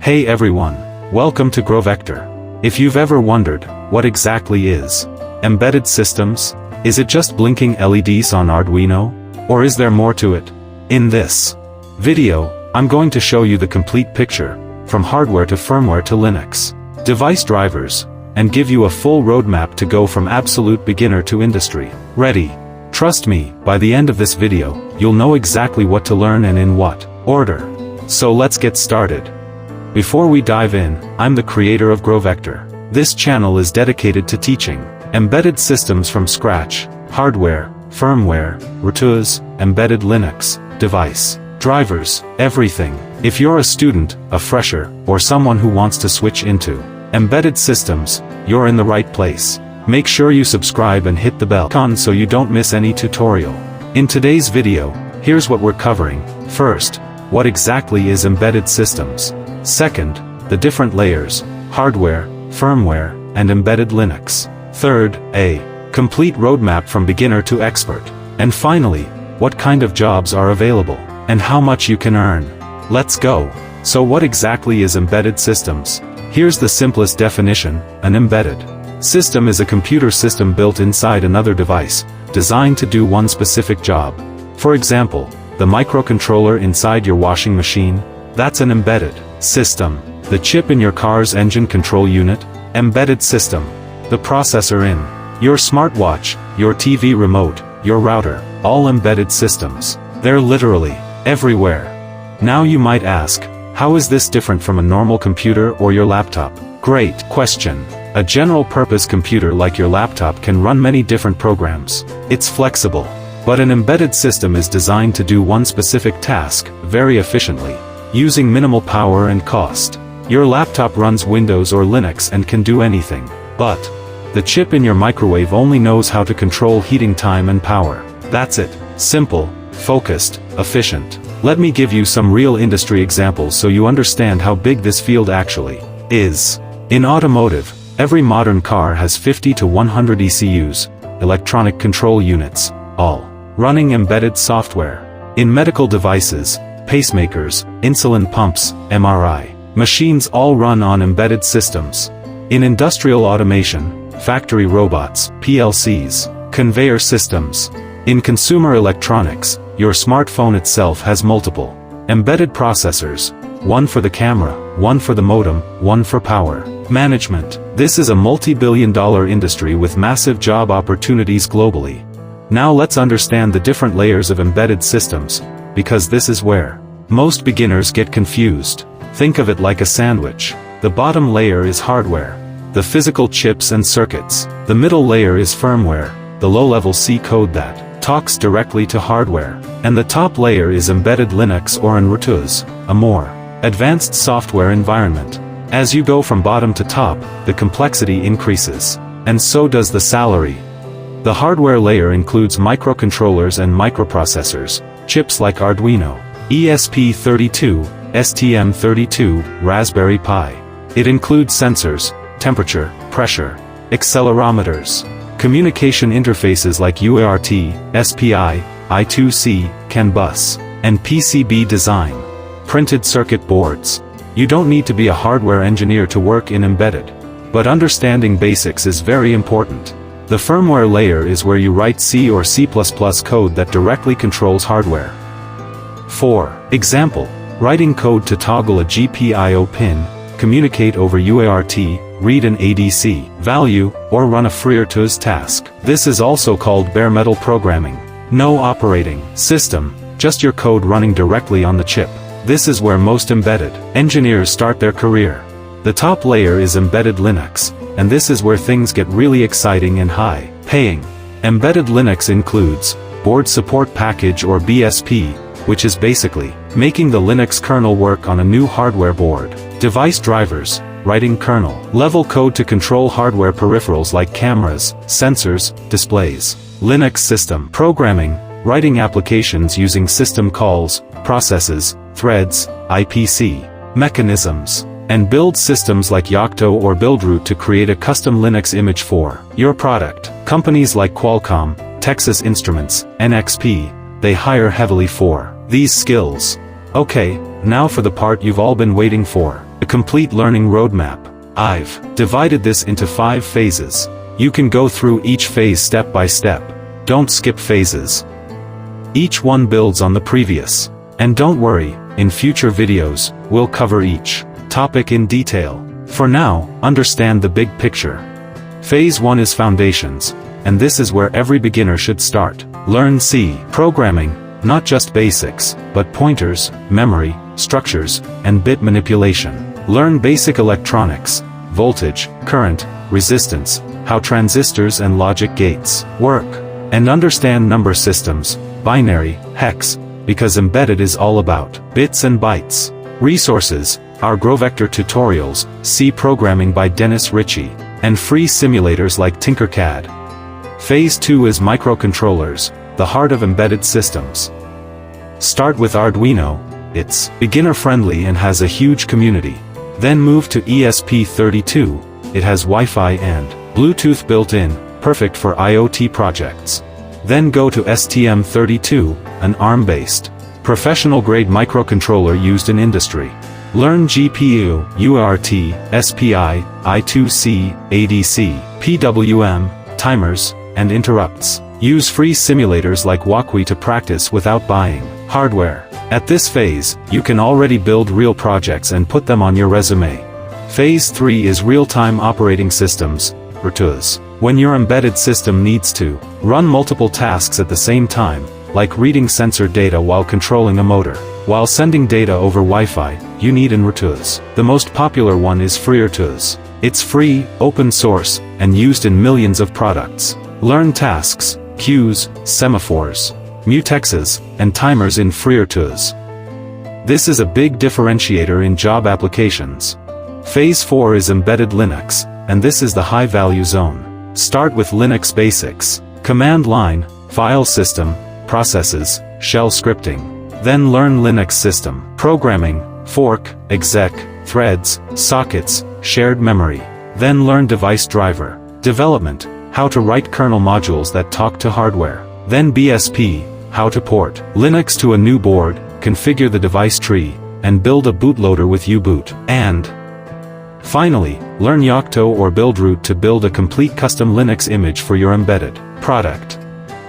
Hey everyone, welcome to GrowVector. If you've ever wondered, what exactly is embedded systems? Is it just blinking LEDs on Arduino? Or is there more to it? In this video, I'm going to show you the complete picture, from hardware to firmware to Linux device drivers, and give you a full roadmap to go from absolute beginner to industry ready. Trust me, by the end of this video, you'll know exactly what to learn and in what order. So let's get started. Before we dive in, I'm the creator of GrowVector. This channel is dedicated to teaching embedded systems from scratch, hardware, firmware, routers, embedded Linux, device, drivers, everything. If you're a student, a fresher, or someone who wants to switch into embedded systems, you're in the right place. Make sure you subscribe and hit the bell icon so you don't miss any tutorial. In today's video, here's what we're covering. First, what exactly is embedded systems? Second, the different layers, hardware, firmware, and embedded Linux. Third, a complete roadmap from beginner to expert. And finally, what kind of jobs are available, and how much you can earn. Let's go. So what exactly is embedded systems? Here's the simplest definition: an embedded system is a computer system built inside another device, designed to do one specific job. For example, the microcontroller inside your washing machine, that's an embedded system. The chip in your car's engine control unit, embedded system. The processor in your smartwatch, your TV remote, your router, all embedded systems. They're literally everywhere. Now you might ask, how is this different from a normal computer or your laptop? Great question. A general-purpose computer like your laptop can run many different programs. It's flexible. But an embedded system is designed to do one specific task, very efficiently, using minimal power and cost. Your laptop runs Windows or Linux and can do anything. But the chip in your microwave only knows how to control heating time and power. That's it. Simple, focused, efficient. Let me give you some real industry examples so you understand how big this field actually is. In automotive, every modern car has 50 to 100 ECUs, electronic control units, all running embedded software. In medical devices, pacemakers, insulin pumps, MRI machines all run on embedded systems. In industrial automation, factory robots, PLCs, conveyor systems. In consumer electronics, your smartphone itself has multiple embedded processors, one for the camera, one for the modem, one for power management. This is a multi-billion-dollar industry with massive job opportunities globally. Now let's understand the different layers of embedded systems, because this is where most beginners get confused. Think of it like a sandwich. The bottom layer is hardware, the physical chips and circuits. The middle layer is firmware, the low-level C code that talks directly to hardware. And the top layer is embedded Linux or routers, a more advanced software environment. As you go from bottom to top, the complexity increases. And so does the salary. The hardware layer includes microcontrollers and microprocessors, chips like Arduino, ESP32, STM32, Raspberry Pi. It includes sensors, temperature, pressure, accelerometers, communication interfaces like UART, SPI, I2C, CAN bus, and PCB design, printed circuit boards. You don't need to be a hardware engineer to work in embedded, but understanding basics is very important. The firmware layer is where you write C or C++ code that directly controls hardware. For example, writing code to toggle a GPIO pin, communicate over UART, read an ADC value, or run a FreeRTOS task. This is also called bare metal programming. No operating system, just your code running directly on the chip. This is where most embedded engineers start their career. The top layer is embedded Linux, and this is where things get really exciting and high-paying. Embedded Linux includes Board Support Package or BSP, which is basically making the Linux kernel work on a new hardware board. Device drivers, writing kernel-level code to control hardware peripherals like cameras, sensors, displays. Linux system programming, writing applications using system calls, processes, threads, IPC mechanisms, and build systems like Yocto or Buildroot to create a custom Linux image for your product. Companies like Qualcomm, Texas Instruments, NXP, they hire heavily for these skills. Okay, now for the part you've all been waiting for. A complete learning roadmap. I've divided this into 5 phases. You can go through each phase step by step. Don't skip phases. Each one builds on the previous. And don't worry, in future videos, we'll cover each topic in detail. For now, understand the big picture. Phase 1 is foundations, and this is where every beginner should start. Learn C programming, not just basics, but pointers, memory, structures, and bit manipulation. Learn basic electronics, voltage, current, resistance, how transistors and logic gates work, and understand number systems, binary, hex, because embedded is all about bits and bytes. Resources, our GrowVector tutorials, C programming by Dennis Ritchie, and free simulators like Tinkercad. Phase 2 is microcontrollers, the heart of embedded systems. Start with Arduino, it's beginner-friendly and has a huge community. Then move to ESP32, it has Wi-Fi and Bluetooth built in, perfect for IoT projects. Then go to STM32, an ARM-based, professional-grade microcontroller used in industry. Learn GPU, UART, SPI, I2C, ADC, PWM, timers, and interrupts. Use free simulators like Walkwi to practice without buying hardware. At this phase, you can already build real projects and put them on your resume. Phase 3 is real-time operating systems, RTOS. When your embedded system needs to run multiple tasks at the same time, like reading sensor data while controlling a motor, while sending data over Wi-Fi, you need an RTOS. The most popular one is FreeRTOS. It's free, open source, and used in millions of products. Learn tasks, queues, semaphores, mutexes, and timers in FreeRTOS. This is a big differentiator in job applications. Phase 4 is embedded Linux, and this is the high-value zone. Start with Linux basics, command line, file system, processes, shell scripting. Then learn Linux system, programming, fork, exec, threads, sockets, shared memory. Then learn device driver, development, how to write kernel modules that talk to hardware. Then BSP, how to port Linux to a new board, configure the device tree, and build a bootloader with U-boot. And finally, learn Yocto or Buildroot to build a complete custom Linux image for your embedded product.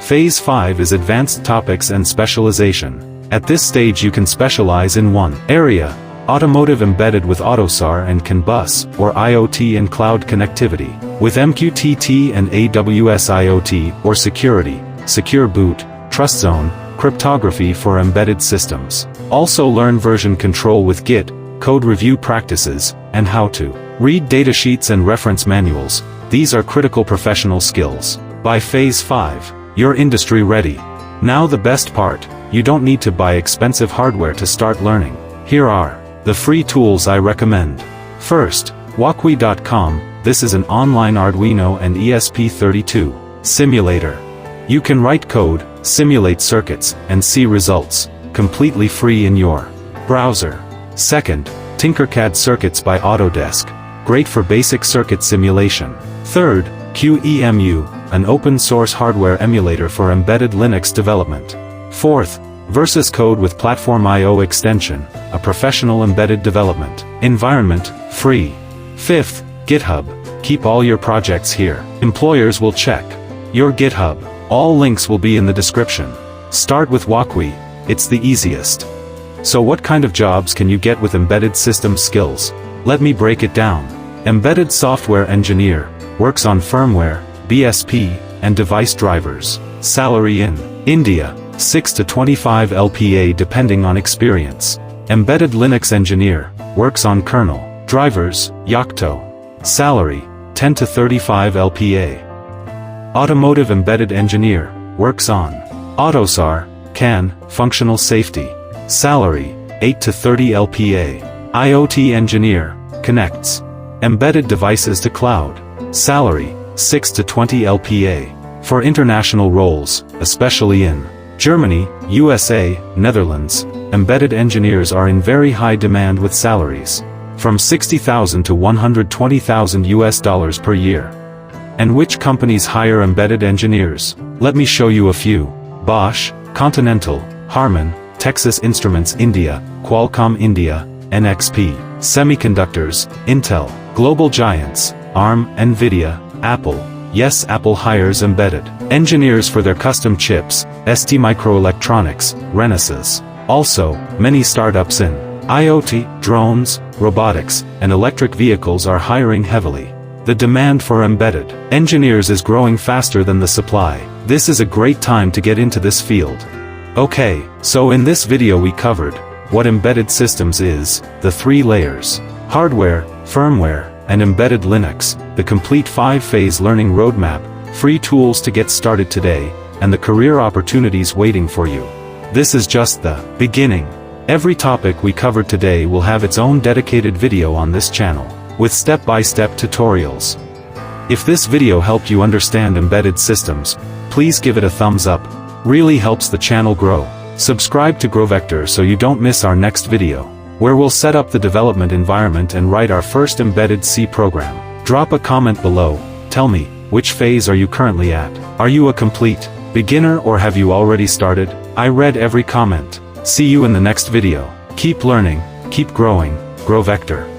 Phase 5 is advanced topics and specialization. At this stage you can specialize in one area: automotive embedded with AUTOSAR and CAN bus, or IoT and cloud connectivity, with MQTT and AWS IoT, or security, secure boot, TrustZone, cryptography for embedded systems. Also learn version control with Git, code review practices, and how to read datasheets and reference manuals. These are critical professional skills. By Phase 5, you're industry ready. Now the best part, you don't need to buy expensive hardware to start learning. Here are the free tools I recommend. First, Walkwi.com, this is an online Arduino and ESP32 simulator. You can write code, simulate circuits, and see results, completely free in your browser. Second, Tinkercad Circuits by Autodesk, great for basic circuit simulation. Third, QEMU, an open-source hardware emulator for embedded Linux development. Fourth, Versus Code with Platform I/O extension, a professional embedded development environment, free. Fifth, GitHub, keep all your projects here. Employers will check your GitHub. All links will be in the description. Start with Walkwi, it's the easiest. So what kind of jobs can you get with embedded system skills? Let me break it down. Embedded software engineer, works on firmware, BSP, and device drivers. Salary in India, 6 to 25 LPA depending on experience. Embedded Linux engineer, works on kernel, drivers, Yocto. Salary, 10 to 35 LPA. Automotive embedded engineer, works on AUTOSAR, CAN, functional safety. Salary, 8 to 30 LPA. IoT engineer, connects embedded devices to cloud. Salary, 6 to 20 LPA. For international roles, especially in Germany, USA, Netherlands, embedded engineers are in very high demand with salaries from $60,000 to $120,000 per year. And which companies hire embedded engineers? Let me show you a few. Bosch, Continental, Harman, Texas Instruments India, Qualcomm India, NXP, Semiconductors, Intel, global giants, ARM, Nvidia, Apple. Yes, Apple hires embedded engineers for their custom chips, ST Microelectronics, Renesas. Also, many startups in IoT, drones, robotics, and electric vehicles are hiring heavily. The demand for embedded engineers is growing faster than the supply. This is a great time to get into this field. Okay, so in this video we covered what embedded systems is, the 3 layers, hardware, firmware, and embedded Linux, the complete 5-phase learning roadmap, free tools to get started today, and the career opportunities waiting for you. This is just the beginning. Every topic we covered today will have its own dedicated video on this channel, with step-by-step tutorials. If this video helped you understand embedded systems, please give it a thumbs up. Really helps the channel grow. Subscribe to GrowVector so you don't miss our next video, where we'll set up the development environment and write our first embedded C program. Drop a comment below. Tell me, which phase are you currently at? Are you a complete beginner or have you already started? I read every comment. See you in the next video. Keep learning, keep growing, GrowVector.